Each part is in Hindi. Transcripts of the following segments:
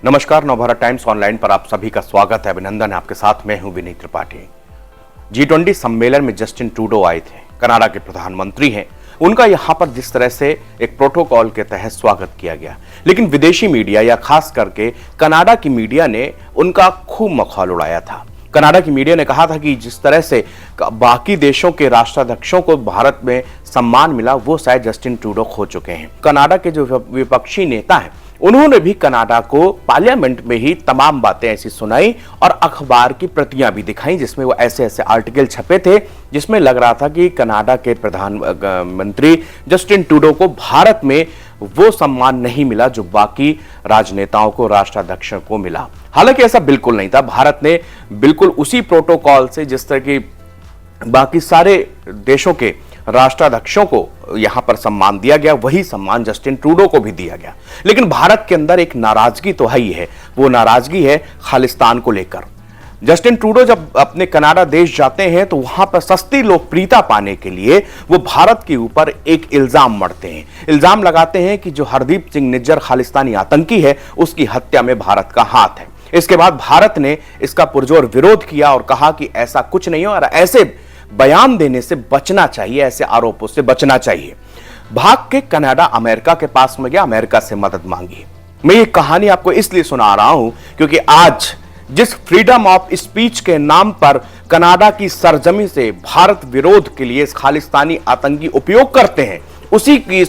नमस्कार, नवभारत टाइम्स ऑनलाइन पर आप सभी का स्वागत है। अभिनंदन है, आपके साथ मैं हूं विनीत त्रिपाठी। G20 सम्मेलन में जस्टिन ट्रूडो आए थे, कनाडा के प्रधानमंत्री हैं। उनका यहां पर जिस तरह से एक प्रोटोकॉल के तहत स्वागत किया गया, लेकिन विदेशी मीडिया या खास करके कनाडा की मीडिया ने उनका खूब मखौल उड़ाया था। कनाडा की मीडिया ने कहा था कि जिस तरह से बाकी देशों के राष्ट्राध्यक्षों को भारत में सम्मान मिला, वो शायद जस्टिन ट्रूडो खो चुके हैं। कनाडा के जो विपक्षी नेता हैं, उन्होंने भी कनाडा को पार्लियामेंट में ही तमाम बातें ऐसी सुनाई और अखबार की प्रतियां भी दिखाई, जिसमें वो ऐसे ऐसे आर्टिकल छपे थे जिसमें लग रहा था कि कनाडा के प्रधानमंत्री जस्टिन ट्रूडो को भारत में वो सम्मान नहीं मिला जो बाकी राजनेताओं को, राष्ट्राध्यक्षों को मिला। हालांकि ऐसा बिल्कुल नहीं था। भारत ने बिल्कुल उसी प्रोटोकॉल से, जिस तरह की बाकी सारे देशों के राष्ट्राध्यक्षों को यहां पर सम्मान दिया गया, वही सम्मान जस्टिन ट्रूडो को भी दिया गया। लेकिन भारत के अंदर एक नाराजगी तो है ही है। वो नाराजगी है खालिस्तान को लेकर। जस्टिन ट्रूडो जब अपने कनाडा देश जाते हैं तो वहां पर सस्ती लोकप्रियता पाने के लिए वो भारत के ऊपर एक इल्जाम मढ़ते हैं। इल्जाम लगाते हैं कि जो हरदीप सिंह निज्जर खालिस्तानी आतंकी है, उसकी हत्या में भारत का हाथ है। इसके बाद भारत ने इसका पुरजोर विरोध किया और कहा कि ऐसा कुछ नहीं हो और ऐसे बयान देने से बचना चाहिए, ऐसे आरोपों से बचना चाहिए। भाग के कनाडा अमेरिका के पास में गया, अमेरिका से मदद मांगी। मैं ये कहानी आपको इसलिए सुना रहा हूं क्योंकि आज जिस फ्रीडम ऑफ स्पीच के नाम पर कनाडा की सरजमी से भारत विरोध के लिए खालिस्तानी आतंकी उपयोग करते हैं, उसी की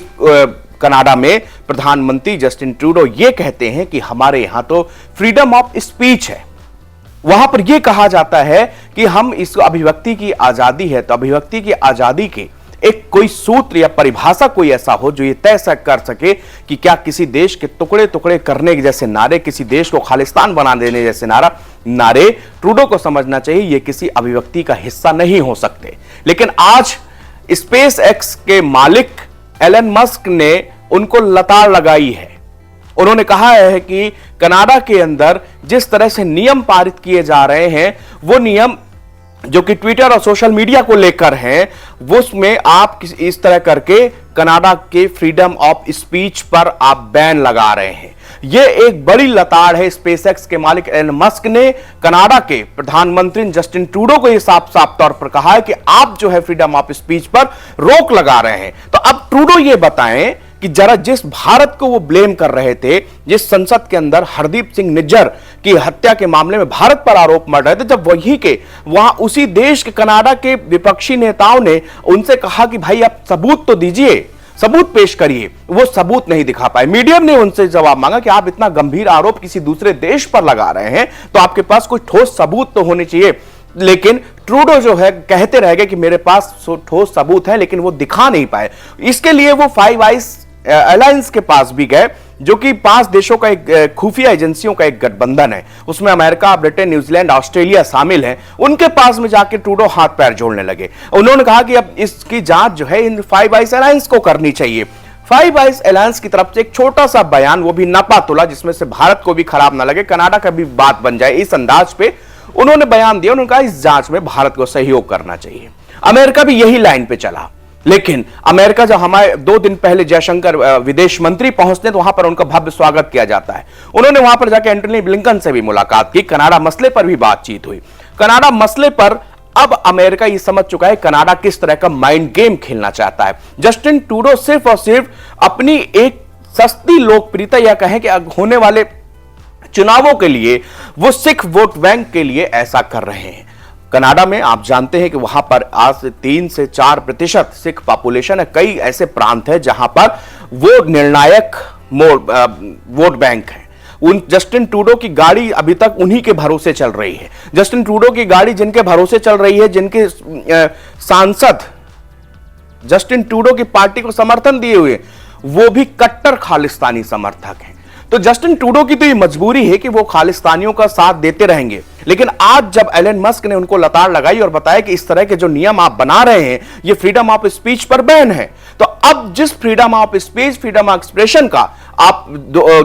कनाडा में प्रधानमंत्री जस्टिन ट्रूडो ये कहते हैं कि हमारे यहां तो फ्रीडम ऑफ स्पीच है। वहां पर यह कहा जाता है कि हम इस अभिव्यक्ति की आजादी है, तो अभिव्यक्ति की आजादी के एक कोई सूत्र या परिभाषा कोई ऐसा हो जो ये तय कर सके कि क्या किसी देश के टुकड़े टुकड़े करने के जैसे नारे, किसी देश को खालिस्तान बना देने जैसे नारे ट्रूडो को समझना चाहिए ये किसी अभिव्यक्ति का हिस्सा नहीं हो सकते। लेकिन आज स्पेस एक्स के मालिक एलन मस्क ने उनको लताड़ लगाई है। उन्होंने कहा है कि कनाडा के अंदर जिस तरह से नियम पारित किए जा रहे हैं, वो नियम जो कि ट्विटर और सोशल मीडिया को लेकर हैं, वो उसमें आप इस तरह करके कनाडा के फ्रीडम ऑफ स्पीच पर आप बैन लगा रहे हैं। यह एक बड़ी लताड़ है। स्पेसएक्स के मालिक एलन मस्क ने कनाडा के प्रधानमंत्री जस्टिन ट्रूडो को यह साफ साफ तौर पर कहा है कि आप जो है फ्रीडम ऑफ स्पीच पर रोक लगा रहे हैं। तो अब ट्रूडो ये बताएं कि जरा जिस भारत को वो ब्लेम कर रहे थे, जिस संसद के अंदर हरदीप सिंह निज्जर की हत्या के मामले में भारत पर आरोप मढ़ रहे थे, जब वही के वहां उसी देश के कनाडा के विपक्षी नेताओं ने उनसे कहा कि भाई आप सबूत तो दीजिए, सबूत पेश करिए, वो सबूत नहीं दिखा पाए। मीडियम ने उनसे जवाब मांगा कि आप इतना गंभीर आरोप किसी दूसरे देश पर लगा रहे हैं तो आपके पास कोई ठोस सबूत तो होने चाहिए। लेकिन ट्रूडो जो है कहते रह गए कि मेरे पास ठोस सबूत है, लेकिन वो दिखा नहीं पाए। इसके लिए वो फाइव आइज अलायंस के पास भी गए, जो कि 5 देशों का एक खुफिया एजेंसियों का एक गठबंधन है। उसमें अमेरिका, ब्रिटेन, न्यूजीलैंड, ऑस्ट्रेलिया शामिल हैं। उनके पास में जाके ट्रूडो हाथ पैर जोड़ने लगे। उन्होंने कहा कि अब इसकी जांच जो है इन 5 आइज अलायंस को करनी चाहिए। 5 आइज अलायंस की तरफ से एक छोटा सा बयान, वो भी नपा तुला, जिसमें से भारत को भी खराब ना लगे, कनाडा का भी बात बन जाए, इस अंदाज पे उन्होंने बयान दिया। उन्होंने कहा इस जांच में भारत को सहयोग करना चाहिए। अमेरिका भी यही लाइन पे चला। लेकिन अमेरिका जब हमारे 2 दिन पहले जयशंकर विदेश मंत्री पहुंचते तो वहां पर उनका भव्य स्वागत किया जाता है। उन्होंने वहां पर जाकर एंटनी ब्लिंकन से भी मुलाकात की, कनाडा मसले पर भी बातचीत हुई। कनाडा मसले पर अब अमेरिका ये समझ चुका है कनाडा किस तरह का माइंड गेम खेलना चाहता है। जस्टिन ट्रूडो सिर्फ और सिर्फ अपनी एक सस्ती लोकप्रियता या कहें कि होने वाले चुनावों के लिए, वो सिख वोट बैंक के लिए ऐसा कर रहे हैं। कनाडा में आप जानते हैं कि वहां पर आज से 3 से 4% सिख पॉपुलेशन है। कई ऐसे प्रांत हैं जहां पर वो निर्णायक वोट बैंक है। उन जस्टिन ट्रूडो की गाड़ी अभी तक उन्हीं के भरोसे चल रही है। जस्टिन ट्रूडो की गाड़ी जिनके भरोसे चल रही है, जिनके सांसद जस्टिन ट्रूडो की पार्टी को समर्थन दिए हुए, वो भी कट्टर खालिस्तानी समर्थक हैं। तो जस्टिन ट्रूडो की तो ये मजबूरी है कि वो खालिस्तानियों का साथ देते रहेंगे। लेकिन आज जब एलन मस्क ने उनको लताड़ लगाई और बताया कि इस तरह के जो नियम आप बना रहे हैं, ये फ्रीडम ऑफ स्पीच पर बैन है, तो अब जिस freedom of speech, freedom of expression का आप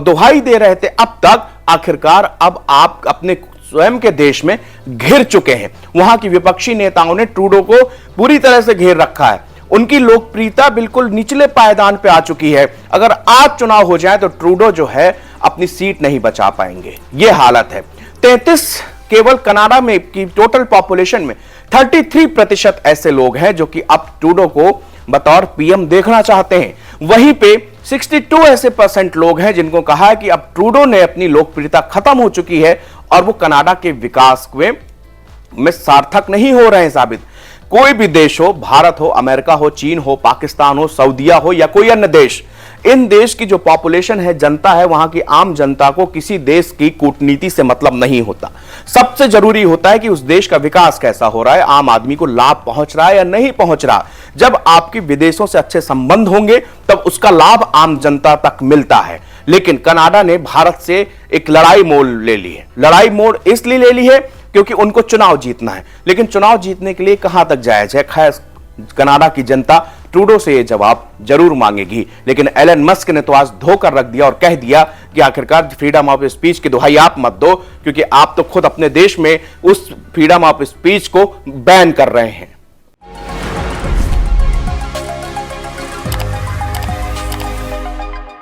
दुहाई दे रहे थे अब तक, आखिरकार अब आप अपने स्वयं के देश में घिर चुके हैं। वहां की विपक्षी नेताओं ने ट्रूडो को पूरी तरह से घेर रखा है। उनकी लोकप्रियता बिल्कुल निचले पायदान पे आ चुकी है। अगर आज चुनाव हो जाए तो ट्रूडो जो है अपनी सीट नहीं बचा पाएंगे। यह हालत है। 33 केवल कनाडा में की टोटल पॉपुलेशन में 33% ऐसे लोग हैं जो कि अब ट्रूडो को बतौर पीएम देखना चाहते हैं। वहीं पे 62 ऐसे % लोग हैं जिनको कहा है कि अब ट्रूडो ने अपनी लोकप्रियता खत्म हो चुकी है और वो कनाडा के विकास में सार्थक नहीं हो रहे हैं साबित। कोई भी देश हो, भारत हो, अमेरिका हो, चीन हो, पाकिस्तान हो, सऊदीया हो या कोई अन्य देश, इन देश की जो पॉपुलेशन है, जनता है, वहां की आम जनता को किसी देश की कूटनीति से मतलब नहीं होता। सबसे जरूरी होता है कि उस देश का विकास कैसा हो रहा है, आम आदमी को लाभ पहुंच रहा है या नहीं पहुंच रहा। जब आपके विदेशों से अच्छे संबंध होंगे तब उसका लाभ आम जनता तक मिलता है। लेकिन कनाडा ने भारत से एक लड़ाई मोड़ ले ली है। लड़ाई मोड़ इसलिए ले ली है क्योंकि उनको चुनाव जीतना है, लेकिन चुनाव जीतने के लिए कहां तक जाया जाए। खैर, कनाडा की जनता ट्रूडो से यह जवाब जरूर मांगेगी। लेकिन एलन मस्क ने तो आज धोकर रख दिया और कह दिया कि आखिरकार फ्रीडम ऑफ स्पीच की दुहाई आप मत दो, क्योंकि आप तो खुद अपने देश में उस फ्रीडम ऑफ स्पीच को बैन कर रहे हैं।